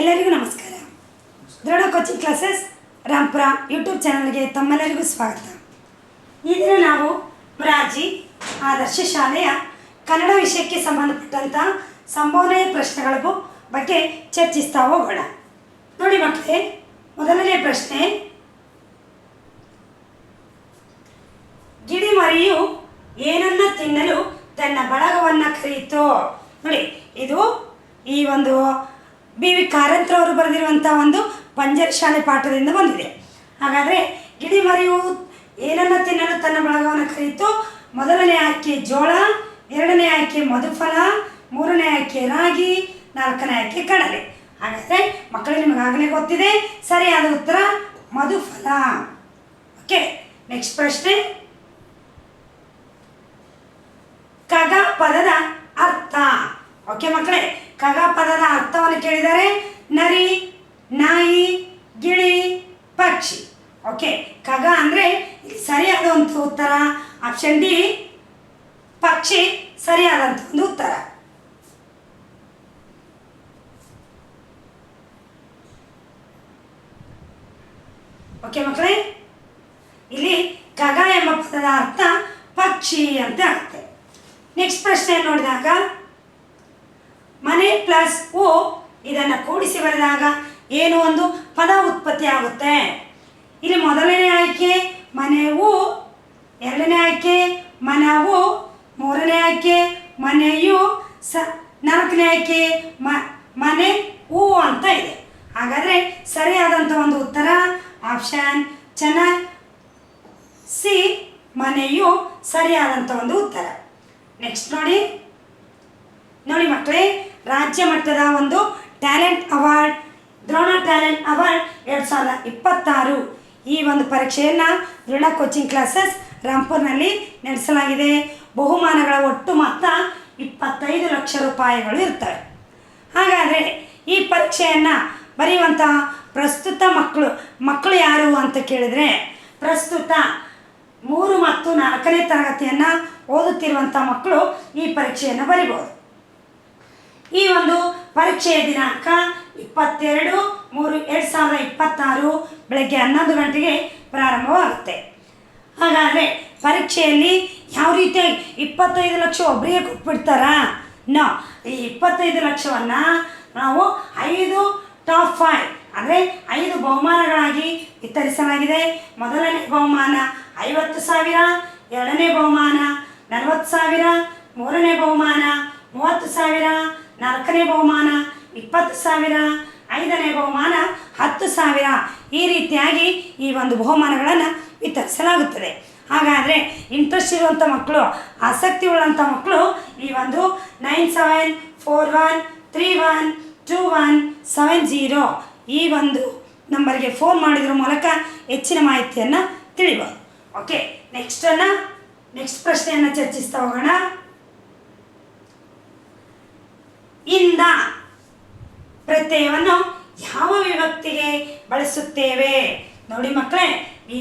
ಎಲ್ಲರಿಗೂ ನಮಸ್ಕಾರ. ದೃಢ ಕೋಚಿಂಗ್ ಕ್ಲಾಸಸ್ ರಾಂಪುರ ಯೂಟ್ಯೂಬ್ ಚಾನಲ್ಗೆ ತಮ್ಮೆಲ್ಲರಿಗೂ ಸ್ವಾಗತ. ಈ ದಿನ ನಾವು ರಾಜಿ ಆದರ್ಶ ಶಾಲೆಯ ಕನ್ನಡ ವಿಷಯಕ್ಕೆ ಸಂಬಂಧಪಟ್ಟಂಥ ಸಂಭಾವನೆಯ ಪ್ರಶ್ನೆಗಳ ಬಗ್ಗೆ ಚರ್ಚಿಸ್ತಾ ಹೋಗೋಣ. ನೋಡಿ ಮಕ್ಕಳೇ, ಮೊದಲನೇ ಪ್ರಶ್ನೆ, ಗಿಳಿಮರಿಯು ಏನನ್ನ ತಿನ್ನಲು ತನ್ನ ಬಳಗವನ್ನು ಕರೆಯಿತು? ನೋಡಿ, ಇದು ಈ ಒಂದು ಬಿ.ವಿ. ಕಾರಂತರವರು ಬರೆದಿರುವಂಥ ಒಂದು ಪಂಜರ ಶಾಲೆ ಪಾಠದಿಂದ ಬಂದಿದೆ. ಹಾಗಾದರೆ ಗಿಳಿಮರಿಯು ಏನನ್ನು ತಿನ್ನಲು ತನ್ನ ಬಳಗವನ್ನು ಕರೆಯಿತು? ಮೊದಲನೇ ಆಯ್ಕೆ ಜೋಳ, ಎರಡನೇ ಆಯ್ಕೆ ಮಧುಫಲ, ಮೂರನೇ ಆಯ್ಕೆ ರಾಗಿ, ನಾಲ್ಕನೇ ಆಯ್ಕೆ ಕಡಲೆ. ಹಾಗಾದರೆ ಮಕ್ಕಳು ನಿಮಗಾಗಲೇ ಗೊತ್ತಿದೆ, ಸರಿಯಾದ ಉತ್ತರ ಮಧುಫಲ. ಓಕೆ, ನೆಕ್ಸ್ಟ್ ಪ್ರಶ್ನೆ, ಖಗ ಪದದ ಅರ್ಥ. ಓಕೆ ಮಕ್ಕಳೇ, ಖಗ ಪದದ ಅರ್ಥವನ್ನು ಕೇಳಿದರೆ ನರಿ, ನಾಯಿ, ಗಿಳಿ, ಪಕ್ಷಿ. ಓಕೆ, ಖಗ ಅಂದರೆ ಇಲ್ಲಿ ಸರಿಯಾದಂಥ ಉತ್ತರ ಆಪ್ಷನ್ ಡಿ, ಪಕ್ಷಿ ಸರಿಯಾದಂಥ ಒಂದು ಉತ್ತರ. ಓಕೆ ಮಕ್ಕಳೇ, ಇಲ್ಲಿ ಖಗ ಎಂಬ ಪದದ ಅರ್ಥ ಪಕ್ಷಿ ಅಂತ ಆಗುತ್ತೆ. ನೆಕ್ಸ್ಟ್ ಪ್ರಶ್ನೆ ನೋಡಿದಾಗ, ಮನೆ ಪ್ಲಸ್ ಓ ಇದನ್ನು ಕೂಡಿಸಿ ಬರೆದಾಗ ಏನು ಒಂದು ಪದ ಉತ್ಪತ್ತಿ ಆಗುತ್ತೆ? ಇಲ್ಲಿ ಮೊದಲನೇ ಆಯ್ಕೆ ಮನೆವು, ಎರಡನೇ ಆಯ್ಕೆ ಮನವು, ಮೂರನೇ ಆಯ್ಕೆ ಮನೆಯು, ನಾಲ್ಕನೇ ಆಯ್ಕೆ ಮನೆ ಹೂ ಅಂತ ಇದೆ. ಹಾಗಾದರೆ ಸರಿಯಾದಂಥ ಒಂದು ಉತ್ತರ ಆಪ್ಷನ್ ಸಿ, ಮನೆಯು ಸರಿಯಾದಂಥ ಒಂದು ಉತ್ತರ. ನೆಕ್ಸ್ಟ್ ನೋಡಿ ಮಕ್ಕಳೇ, ರಾಜ್ಯ ಮಟ್ಟದ ಒಂದು talent award, Drona talent award 2026 ಈ ಒಂದು ಪರೀಕ್ಷೆಯನ್ನು ದೃಢ ಕೋಚಿಂಗ್ ಕ್ಲಾಸಸ್ ರಾಂಪುರ್ನಲ್ಲಿ ನಡೆಸಲಾಗಿದೆ. ಬಹುಮಾನಗಳ ಒಟ್ಟು ಮೊತ್ತ 25 ಲಕ್ಷ ರೂಪಾಯಿಗಳು ಇರ್ತವೆ. ಹಾಗಾದರೆ ಈ ಪರೀಕ್ಷೆಯನ್ನು ಬರೆಯುವಂಥ ಪ್ರಸ್ತುತ ಮಕ್ಕಳು ಯಾರು ಅಂತ ಕೇಳಿದರೆ, ಪ್ರಸ್ತುತ 3 ಮತ್ತು 4ನೇ ತರಗತಿಯನ್ನು ಓದುತ್ತಿರುವಂಥ ಮಕ್ಕಳು ಈ ಪರೀಕ್ಷೆಯನ್ನು ಬರೀಬೋದು. ಈ ಒಂದು ಪರೀಕ್ಷೆಯ ದಿನಾಂಕ 22/3/2026 ಬೆಳಗ್ಗೆ 11 ಗಂಟೆಗೆ ಪ್ರಾರಂಭವಾಗುತ್ತೆ. ಹಾಗಾದರೆ ಪರೀಕ್ಷೆಯಲ್ಲಿ ಯಾವ ರೀತಿಯಾಗಿ 25 ಲಕ್ಷ ಒಬ್ಬರಿಗೆ ಕೊಟ್ಬಿಡ್ತಾರಾ? ನೋ, ಈ 25 ಲಕ್ಷವನ್ನು ನಾವು 5 ಟಾಪ್ 5 ಅಂದರೆ 5 ಬಹುಮಾನಗಳಾಗಿ ವಿತರಿಸಲಾಗಿದೆ. ಮೊದಲನೇ ಬಹುಮಾನ 50,000, ಎರಡನೇ ಬಹುಮಾನ 40,000, ಮೂರನೇ ಬಹುಮಾನ 30,000, ನಾಲ್ಕನೇ ಬಹುಮಾನ 20,000, ಐದನೇ ಬಹುಮಾನ 10,000. ಈ ರೀತಿಯಾಗಿ ಈ ಒಂದು ಬಹುಮಾನಗಳನ್ನು ವಿತರಿಸಲಾಗುತ್ತದೆ. ಹಾಗಾದರೆ ಇಂಟ್ರೆಸ್ಟ್ ಇರುವಂಥ ಮಕ್ಕಳು, ಆಸಕ್ತಿ ಉಳ್ಳಂಥ ಮಕ್ಕಳು ಈ ಒಂದು 9741312170 ಈ ಒಂದು ನಂಬರ್ಗೆ ಫೋನ್ ಮಾಡಿದ್ರ ಮೂಲಕ ಹೆಚ್ಚಿನ ಮಾಹಿತಿಯನ್ನು ತಿಳಿಬೋದು. ಓಕೆ, ನೆಕ್ಸ್ಟ್ ಪ್ರಶ್ನೆಯನ್ನು ಚರ್ಚಿಸ್ತಾ ಹೋಗೋಣ. ಇಂದ ಪ್ರತ್ಯಯವನ್ನು ಯಾವ ವಿಭಕ್ತಿಗೆ ಬಳಸುತ್ತೇವೆ? ನೋಡಿ ಮಕ್ಕಳೇ, ಈ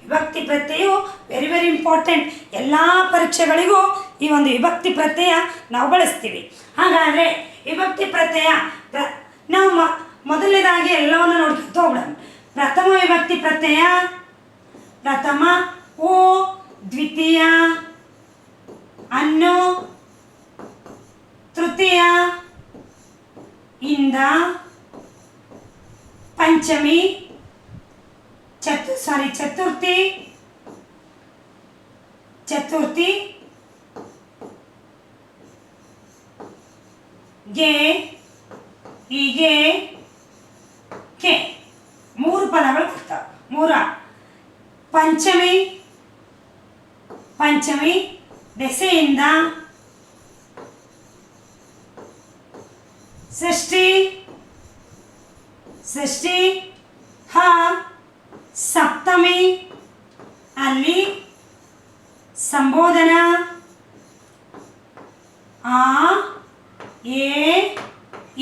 ವಿಭಕ್ತಿ ಪ್ರತ್ಯಯವು ವೆರಿ ವೆರಿ ಇಂಪಾರ್ಟೆಂಟ್. ಎಲ್ಲ ಪರೀಕ್ಷೆಗಳಿಗೂ ಈ ಒಂದು ವಿಭಕ್ತಿ ಪ್ರತ್ಯಯ ನಾವು ಬಳಸ್ತೀವಿ. ಹಾಗಾದರೆ ವಿಭಕ್ತಿ ಪ್ರತ್ಯಯ ನಾವು ಮೊದಲನೇದಾಗಿ ಎಲ್ಲವನ್ನು ನೋಡ್ಕೊತ ಹೋಗೋಣ. ಪ್ರಥಮ ವಿಭಕ್ತಿ ಪ್ರತ್ಯಯ ಪ್ರಥಮ ಓ, ದ್ವಿತೀಯ ಅನ್ನು, ತೃತೀಯ ಇಂದ, ಪಂಚಮಿ ಚತುರ್ಥಿ ಗೆ, ಹೀಗೆ ಕೆ 3 ಪದಗಳು ಬರ್ತವೆ. 3 ಪಂಚಮಿ ದೆಸೆಯಿಂದ, ಷಷ್ಠಿ ಹ, ಸಪ್ತಮಿ ಅಲ್ಲಿ ಸಂಬೋಧನಾ ಆ ಎ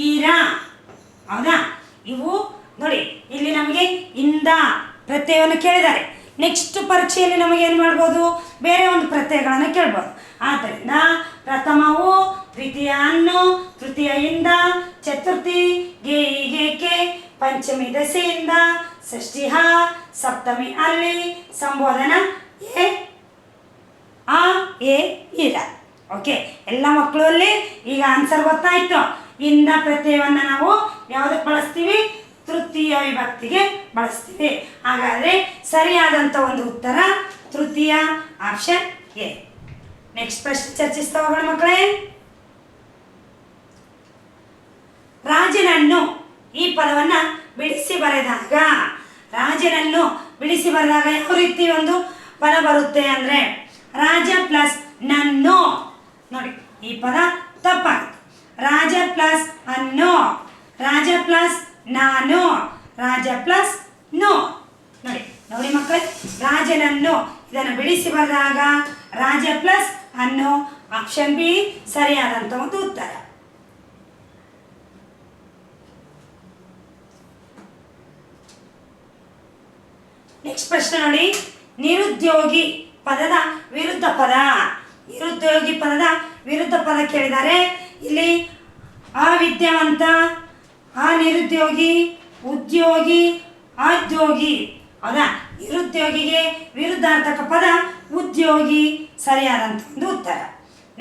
ಈರ. ಹೌದಾ? ಇವು ನೋಡಿ, ಇಲ್ಲಿ ನಮಗೆ ಇಂದ ಪ್ರತ್ಯಯವನ್ನು ಕೇಳಿದ್ದಾರೆ. ನೆಕ್ಸ್ಟ್ ಪರೀಕ್ಷೆಯಲ್ಲಿ ನಮಗೇನು ಮಾಡ್ಬೋದು, ಬೇರೆ ಒಂದು ಪ್ರತ್ಯಯಗಳನ್ನು ಕೇಳ್ಬೋದು. ಆದ್ದರಿಂದ ಪ್ರಥಮವು, ದ್ವಿತೀಯ ಅನ್ನು, ತೃತೀಯದಿಂದ, ಚತುರ್ಥಿ ಗೆ ಹೀಗೆ ಕೆ, ಪಂಚಮಿ ದಸೆಯಿಂದ, ಷಷ್ಠಿ ಹ, ಸಪ್ತಮಿ ಅಲ್ಲಿ, ಸಂಬೋಧನ ಎ ಆ ಎ ಇರ. ಓಕೆ, ಎಲ್ಲ ಮಕ್ಕಳು ಅಲ್ಲಿ ಈಗ ಆನ್ಸರ್ ಗೊತ್ತಾಯ್ತು. ಇಂದ ಪ್ರತ್ಯಯವನ್ನು ನಾವು ಯಾವುದಕ್ಕೆ ಬಳಸ್ತೀವಿ? ತೃತೀಯ ವಿಭಕ್ತಿಗೆ ಬಳಸ್ತೀವಿ. ಹಾಗಾದರೆ ಸರಿಯಾದಂಥ ಒಂದು ಉತ್ತರ ತೃತೀಯ, ಆಪ್ಷನ್ ಎ. ನೆಕ್ಸ್ಟ್ ಪ್ರಶ್ನೆ ಚರ್ಚಿಸ್ತಾ ಹೋಗೋಣ ಮಕ್ಕಳೇ. ರಾಜನನ್ನು, ಈ ಪದವನ್ನು ಬಿಡಿಸಿ ಬರೆದಾಗ, ರಾಜನನ್ನು ಬಿಡಿಸಿ ಬರೆದಾಗ ಯಾವ ರೀತಿ ಒಂದು ಪದ ಬರುತ್ತೆ ಅಂದರೆ ರಾಜ ಪ್ಲಸ್ ನನ್ನು. ನೋಡಿ, ಈ ಪದ ತಪ್ಪಾಗುತ್ತೆ. ರಾಜ ಪ್ಲಸ್ ಅನ್ನು, ರಾಜ ಪ್ಲಸ್ ನಾನು, ರಾಜ ಪ್ಲಸ್ ನೋ. ನೋಡಿ ನೋಡಿ ಮಕ್ಕಳೇ, ರಾಜನನ್ನು ಇದನ್ನು ಬಿಡಿಸಿ ಬರೆದಾಗ ರಾಜ ಪ್ಲಸ್ ಅನ್ನು, ಆಪ್ಷನ್ ಬಿ ಸರಿಯಾದಂಥ ಒಂದು ಉತ್ತರ. ನೆಕ್ಸ್ಟ್ ಪ್ರಶ್ನೆ ನೋಡಿ, ನಿರುದ್ಯೋಗಿ ಪದದ ವಿರುದ್ಧ ಪದ. ನಿರುದ್ಯೋಗಿ ಪದದ ವಿರುದ್ಧ ಪದ ಕೇಳಿದ್ದಾರೆ. ಇಲ್ಲಿ ಅವಿದ್ಯಾವಂತ, ಅನಿರುದ್ಯೋಗಿ, ಉದ್ಯೋಗಿ, ಅದ್ಯೋಗಿ. ಹೌದಾ? ನಿರುದ್ಯೋಗಿಗೆ ವಿರುದ್ಧಾರ್ಥಕ ಪದ ಉದ್ಯೋಗಿ, ಸರಿಯಾದಂಥ ಒಂದು ಉತ್ತರ.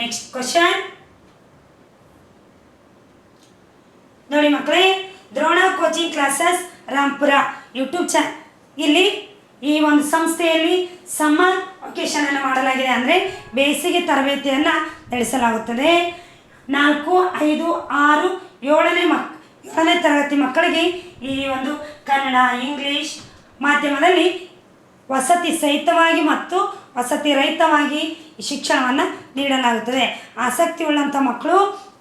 ನೆಕ್ಸ್ಟ್ ಕ್ವಶನ್ ನೋಡಿ ಮಕ್ಕಳೇ, Drona coaching classes Rampur YouTube channel, ಇಲ್ಲಿ ಈ ಒಂದು ಸಂಸ್ಥೆಯಲ್ಲಿ ಸಮ್ಮರ್ ವೆಕೇಷನ್ ಅನ್ನು ಮಾಡಲಾಗಿದೆ. ಅಂದರೆ ಬೇಸಿಗೆ ತರಬೇತಿಯನ್ನು ನಡೆಸಲಾಗುತ್ತದೆ. 4, 5, 6, 7ನೇ ತರಗತಿ ಮಕ್ಕಳಿಗೆ ಈ ಒಂದು ಕನ್ನಡ, ಇಂಗ್ಲೀಷ್ ಮಾಧ್ಯಮದಲ್ಲಿ ವಸತಿ ಸಹಿತವಾಗಿ ಮತ್ತು ವಸತಿ ರಹಿತವಾಗಿ ಶಿಕ್ಷಣವನ್ನು ನೀಡಲಾಗುತ್ತದೆ. ಆಸಕ್ತಿ ಉಳ್ಳಂಥ ಮಕ್ಕಳು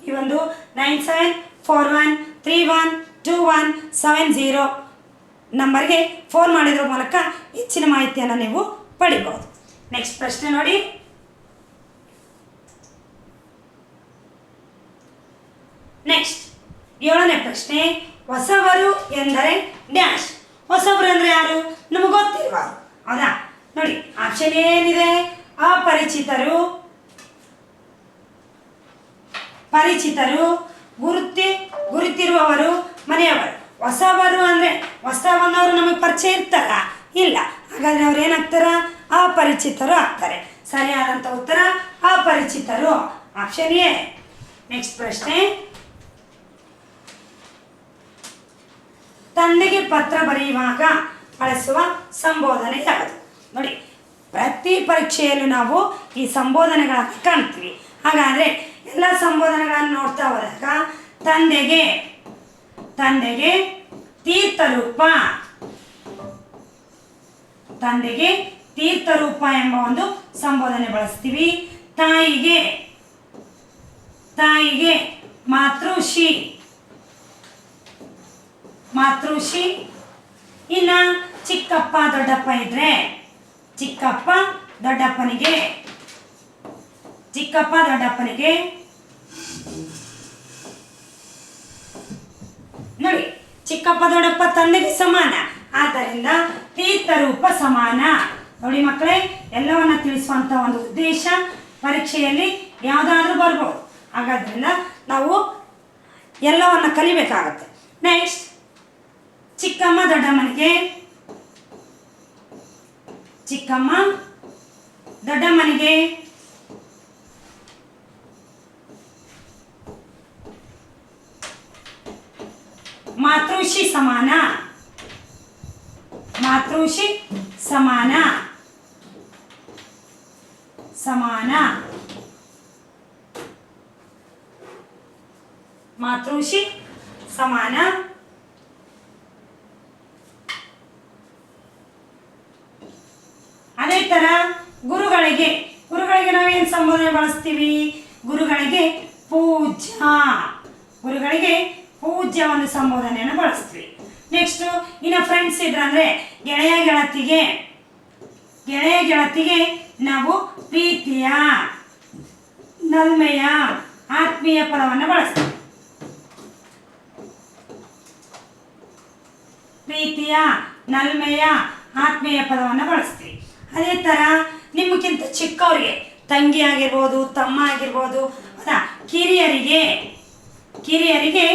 ಈ ಒಂದು 9741312170 ನಂಬರ್ಗೆ ಫೋನ್ ಮಾಡಿದ್ರ ಮೂಲಕ ಹೆಚ್ಚಿನ ಮಾಹಿತಿಯನ್ನು ನೀವು ಪಡಿಬಹುದು. ನೆಕ್ಸ್ಟ್ ಪ್ರಶ್ನೆ ನೋಡಿ, ನೆಕ್ಸ್ಟ್ 7ನೇ ಪ್ರಶ್ನೆ, ಹೊಸಬರು ಎಂದರೆ ಡ್ಯಾಶ್. ಹೊಸಬರು ಅಂದರೆ ಯಾರು? ನಮಗೆ ಗೊತ್ತಿರುವ, ಹೌದಾ? ನೋಡಿ ಆಪ್ಷನ್ ಏನಿದೆ? ಅಪರಿಚಿತರು, ಪರಿಚಿತರು, ಗುರುತಿರುವವರು, ಮನೆಯವರು. ಹೊಸಬರು ಅಂದರೆ ಹೊಸ ಬಂದವರು ನಮಗೆ ಪರಿಚಯ ಇರ್ತಾರ? ಇಲ್ಲ. ಹಾಗಾದರೆ ಅವ್ರು ಏನಾಗ್ತಾರ? ಅಪರಿಚಿತರು ಆಗ್ತಾರೆ. ಸರಿಯಾದಂಥ ಉತ್ತರ ಅಪರಿಚಿತರು, ಆಪ್ಷನ್ ಎ. ನೆಕ್ಸ್ಟ್ ಪ್ರಶ್ನೆ, ತಂದೆಗೆ ಪತ್ರ ಬರೆಯುವಾಗ ಬಳಸುವ ಸಂಬೋಧನೆ ಯಾವುದು? ನೋಡಿ, ಪ್ರತಿ ಪರೀಕ್ಷೆಯಲ್ಲೂ ನಾವು ಈ ಸಂಬೋಧನೆಗಳನ್ನು ಕಾಣ್ತೀವಿ. ಹಾಗಾದರೆ ಎಲ್ಲ ಸಂಬೋಧನೆಗಳನ್ನು ನೋಡ್ತಾ ಹೋದಾಗ ತಂದೆಗೆ ತೀರ್ಥರೂಪ, ತಂದೆಗೆ ತೀರ್ಥರೂಪ ಎಂಬ ಒಂದು ಸಂಬೋಧನೆ ಬಳಸ್ತೀವಿ. ತಾಯಿಗೆ ಮಾತೃಶ್ರೀ, ಇನ್ನು ಚಿಕ್ಕಪ್ಪ ದೊಡ್ಡಪ್ಪ ಇದ್ರೆ ಚಿಕ್ಕಪ್ಪ ದೊಡ್ಡಪ್ಪನಿಗೆ ನೋಡಿ, ಚಿಕ್ಕಪ್ಪ ದೊಡ್ಡಪ್ಪ ತಂದೆಗೆ ಸಮಾನ, ಆದ್ದರಿಂದ ತೀರ್ಥರೂಪ ಸಮಾನ. ನೋಡಿ ಮಕ್ಕಳೇ, ಎಲ್ಲವನ್ನ ತಿಳಿಸುವಂಥ ಒಂದು ಉದ್ದೇಶ ಪರೀಕ್ಷೆಯಲ್ಲಿ ಯಾವುದಾದ್ರೂ ಬರ್ಬೋದು. ಹಾಗಾದ್ರಿಂದ ನಾವು ಎಲ್ಲವನ್ನ ಕಲಿಬೇಕಾಗತ್ತೆ. ನೆಕ್ಸ್ಟ್, ಚಿಕ್ಕಮ್ಮ ದೊಡ್ಡಮ್ಮನಿಗೆ ಮಾತೃಶ್ರೀ ಸಮಾನ, ಮಾತೃಶ್ರೀ ಸಮಾನ. ಅದೇ ತರ ಗುರುಗಳಿಗೆ ನಾವೇನು ಸಂಬೋಧನೆ ಬಳಸ್ತೀವಿ? ಗುರುಗಳಿಗೆ ಪೂಜ್ಯ ಒಂದು ಸಂಬೋಧನೆಯನ್ನು ಬಳಸ್ತೀವಿ. ನೆಕ್ಸ್ಟ್, ಇನ್ನು ಫ್ರೆಂಡ್ಸ್ ಇದ್ರಂದ್ರೆ ಗೆಳೆಯ ಗೆಳತಿಗೆ ನಾವು ಪ್ರೀತಿಯ, ನಲ್ಮೆಯ, ಆತ್ಮೀಯ ಪದವನ್ನು ಬಳಸ್ತೀವಿ. ಪ್ರೀತಿಯ, ನಲ್ಮೆಯ, ಆತ್ಮೀಯ ಪದವನ್ನು ಬಳಸ್ತೀವಿ. ಅದೇ ಥರ ನಿಮಗಿಂತ ಚಿಕ್ಕವರಿಗೆ ತಂಗಿ ಆಗಿರ್ಬೋದು, ತಮ್ಮ ಆಗಿರ್ಬೋದು, ಹೌದಾ, ಕಿರಿಯರಿಗೆ ಕಿರಿಯರಿಗೆ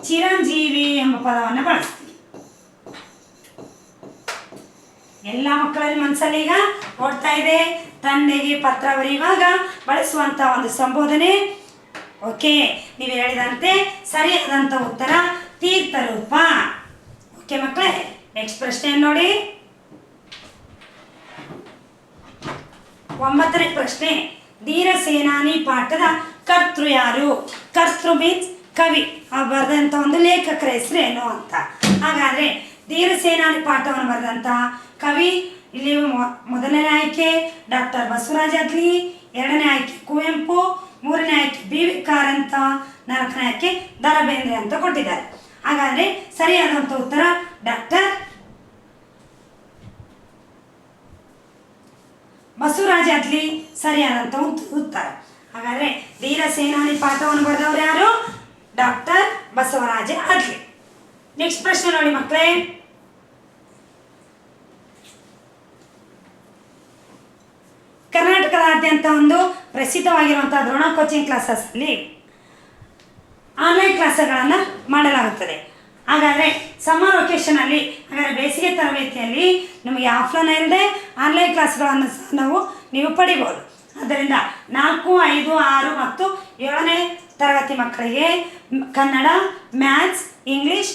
ಚಿರಂಜೀವಿ ಎಂಬ ಪದವನ್ನು ಬಳಸ್ತೀವಿ. ಎಲ್ಲ ಮಕ್ಕಳಲ್ಲಿ ಮನಸ್ಸಲ್ಲಿ ಈಗ ಓಡ್ತಾ ಇದೆ. ತಂದೆಗೆ ಪತ್ರ ಬರೆಯುವಾಗ ಬಳಸುವಂಥ ಒಂದು ಸಂಬೋಧನೆ. ಓಕೆ, ನೀವು ಹೇಳಿದಂತೆ ಸರಿಯಾದಂಥ ಉತ್ತರ ತೀರ್ಥರೂಪ. ಓಕೆ ಮಕ್ಕಳೇ, ನೆಕ್ಸ್ಟ್ ಪ್ರಶ್ನೆಯನ್ನು ನೋಡಿ. 9ನೇ ಪ್ರಶ್ನೆ. ಧೀರ ಸೇನಾನಿ ಪಾಠದ ಕರ್ತೃ ಯಾರು? ಕರ್ತೃ ಮೀನ್ಸ್ ಕವಿ, ಬರೆದಂಥ ಒಂದು ಲೇಖಕರ ಹೆಸರೇನು ಅಂತ. ಹಾಗಾದರೆ ಧೀರ ಸೇನಾನಿ ಪಾಠವನ್ನು ಬರೆದಂಥ ಕವಿ ಇಲ್ಲಿ ಮೊದಲನೇ ಆಯ್ಕೆ ಡಾಕ್ಟರ್ ಬಸವರಾಜ ಅದ್ಲಿ, 2ನೇ ಆಯ್ಕೆ ಕುವೆಂಪು, 3ನೇ ಆಯ್ಕೆ ಬಿ.ವಿ. ಕಾರಂತ, 4ನೇ ಆಯ್ಕೆ ದ ರಾ ಬೇಂದ್ರೆ ಅಂತ ಕೊಟ್ಟಿದ್ದಾರೆ. ಹಾಗಾದರೆ ಸರಿಯಾದಂಥ ಉತ್ತರ ಡಾಕ್ಟರ್ ಬಸವರಾಜ ಅದ್ಲಿ ಸರಿಯಾದಂಥ ಉತ್ತರ. ಹಾಗಾದರೆ ಧೀರ ಸೇನಾನಿ ಪಾಠವನ್ನು ಬರೆದವರು ಯಾರು? ಡಾಕ್ಟರ್ ಬಸವರಾಜ ಅದ್ಲಿ. ನೆಕ್ಸ್ಟ್ ಪ್ರಶ್ನೆ ನೋಡಿ ಮಕ್ಕಳೇ. ಕರ್ನಾಟಕದಾದ್ಯಂತ ಒಂದು ಪ್ರಸಿದ್ಧವಾಗಿರುವಂಥ ದ್ರೋಣ ಕೋಚಿಂಗ್ ಕ್ಲಾಸಸ್ಸಲ್ಲಿ ಆನ್ಲೈನ್ ಕ್ಲಾಸ್ಗಳನ್ನು ಮಾಡಲಾಗುತ್ತದೆ. ಹಾಗಾದರೆ ಸಮ್ಮರ್ ವೆಕೇಷನಲ್ಲಿ, ಹಾಗಾದರೆ ಬೇಸಿಗೆ ತರಬೇತಿಯಲ್ಲಿ ನಿಮಗೆ ಆಫ್ಲೈನ್ ಇಲ್ಲದೆ ಆನ್ಲೈನ್ ಕ್ಲಾಸ್ಗಳನ್ನು ಸಹ ನೀವು ಪಡಿಬೋದು. ಆದ್ದರಿಂದ 4, 5, 6 ಮತ್ತು 7ನೇ ತರಗತಿ ಮಕ್ಕಳಿಗೆ ಕನ್ನಡ, ಮ್ಯಾಥ್ಸ್, ಇಂಗ್ಲೀಷ್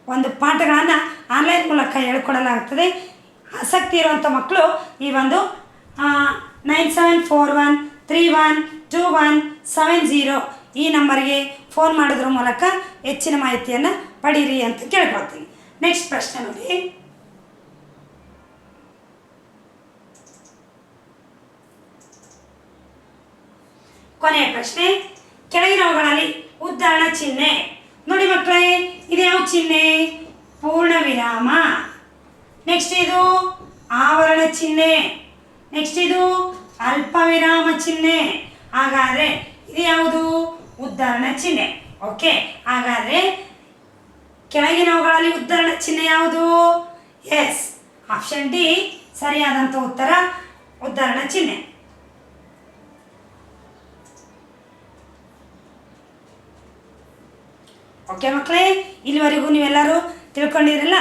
ಒಂದು ಪಾಠಗಳನ್ನು ಆನ್ಲೈನ್ ಮೂಲಕ ಹೇಳಿಕೊಡಲಾಗುತ್ತದೆ. ಆಸಕ್ತಿ ಇರುವಂಥ ಮಕ್ಕಳು ಈ ಒಂದು 9741312170 ಈ ನಂಬರ್ಗೆ ಫೋನ್ ಮಾಡೋದ್ರ ಮೂಲಕ ಹೆಚ್ಚಿನ ಮಾಹಿತಿಯನ್ನು ಪಡೀರಿ ಅಂತ ಕೇಳ್ಕೊಳ್ತೀನಿ. ನೆಕ್ಸ್ಟ್ ಪ್ರಶ್ನೆ ನೋಡಿ. ಕೊನೆಯ ಪ್ರಶ್ನೆ. ಕೆಳಗಿನವುಗಳಲ್ಲಿ ಉದ್ಧರಣ ಚಿಹ್ನೆ ನೋಡಿ ಮಕ್ಕಳೇ. ಇದು ಯಾವ ಚಿಹ್ನೆ? ಪೂರ್ಣ ವಿರಾಮ. ನೆಕ್ಸ್ಟ್ ಇದು ಆವರಣ ಚಿಹ್ನೆ. ನೆಕ್ಸ್ಟ್ ಇದು ಅಲ್ಪ ವಿರಾಮ ಚಿಹ್ನೆ. ಹಾಗಾದರೆ ಇದು ಯಾವುದು? ಉದ್ಧರಣ ಚಿಹ್ನೆ. ಓಕೆ, ಹಾಗಾದರೆ ಕೆಳಗಿನವುಗಳಲ್ಲಿ ಉದ್ಧರಣ ಚಿಹ್ನೆ ಯಾವುದು? ಎಸ್, ಆಪ್ಷನ್ ಡಿ ಸರಿಯಾದಂಥ ಉತ್ತರ ಉದ್ಧರಣ ಚಿಹ್ನೆ. ಓಕೆ ಮಕ್ಕಳೇ, ಇಲ್ಲಿವರೆಗೂ ನೀವೆಲ್ಲರೂ ತಿಳ್ಕೊಂಡಿರಲ್ಲ.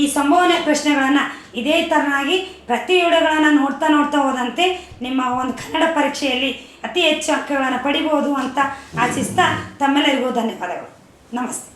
ಈ ಸಂಭಾವನೆ ಪ್ರಶ್ನೆಗಳನ್ನು ಇದೇ ಥರನಾಗಿ ಪ್ರತಿ ವಿಡಿಯೋಗಳನ್ನು ನೋಡ್ತಾ ಹೋದಂತೆ ನಿಮ್ಮ ಒಂದು ಕನ್ನಡ ಪರೀಕ್ಷೆಯಲ್ಲಿ ಅತಿ ಹೆಚ್ಚು ಅಂಕಗಳನ್ನು ಪಡಿಬೋದು ಅಂತ ಆಶಿಸ್ತಾ ತಮ್ಮೆಲ್ಲರಿಗೂ ಧನ್ಯವಾದಗಳು. ನಮಸ್ತೆ.